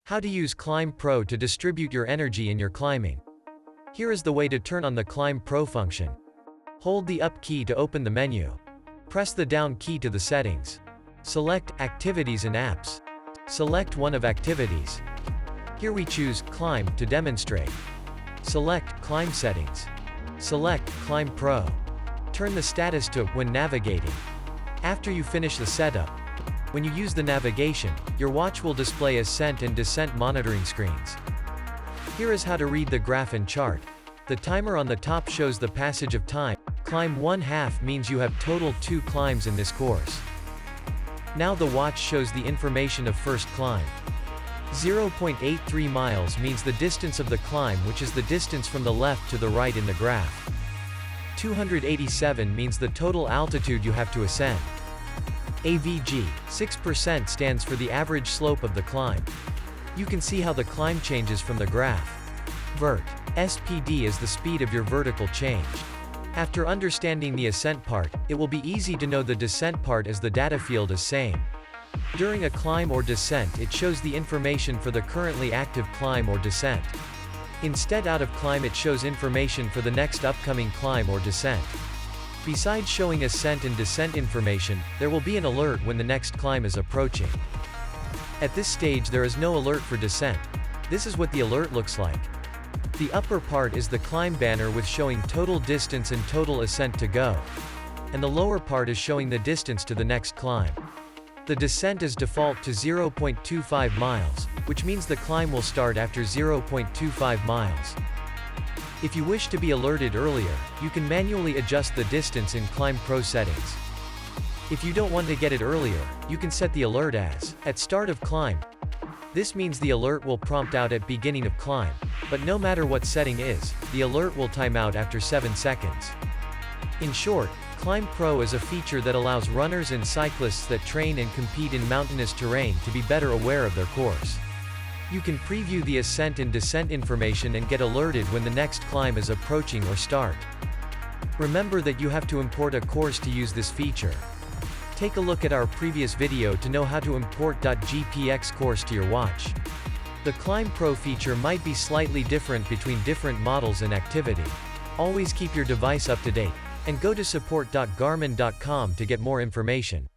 How to use ClimbPro to distribute your energy in your climbing. Here is the way to turn on the ClimbPro function. Hold the up key to open the menu. Press the down key to the settings. Select Activities and Apps. Select one of Activities. Here we choose Climb to demonstrate. Select Climb Settings. Select ClimbPro. Turn the status to When navigating. After you finish the setup, when you use the navigation, your watch will display ascent and descent monitoring screens. Here is how to read the graph and chart. The timer on the top shows the passage of time. Climb 1/2 means you have total 2 climbs in this course. Now the watch shows the information of first climb. 0.83 miles means the distance of the climb, which is the distance from the left to the right in the graph. 287 means the total altitude you have to ascend. AVG, 6% stands for the average slope of the climb. You can see how the climb changes from the graph. Vert. SPD is the speed of your vertical change. After understanding the ascent part, it will be easy to know the descent part as the data field is same. During a climb or descent, it shows the information for the currently active climb or descent. Instead, out of climb, it shows information for the next upcoming climb or descent. Besides showing ascent and descent information, there will be an alert when the next climb is approaching. At this stage there is no alert for descent. This is what the alert looks like. The upper part is the climb banner with showing total distance and total ascent to go. And the lower part is showing the distance to the next climb. The descent is default to 0.25 miles, which means the climb will start after 0.25 miles. If you wish to be alerted earlier, you can manually adjust the distance in ClimbPro settings. If you don't want to get it earlier, you can set the alert as at start of climb. This means the alert will prompt out at beginning of climb, but no matter what setting is, the alert will time out after 7 seconds. In short, ClimbPro is a feature that allows runners and cyclists that train and compete in mountainous terrain to be better aware of their course. You can preview the ascent and descent information and get alerted when the next climb is approaching or start. Remember that you have to import a course to use this feature. Take a look at our previous video to know how to import .gpx course to your watch. The ClimbPro feature might be slightly different between different models and activity. Always keep your device up to date, and go to support.garmin.com to get more information.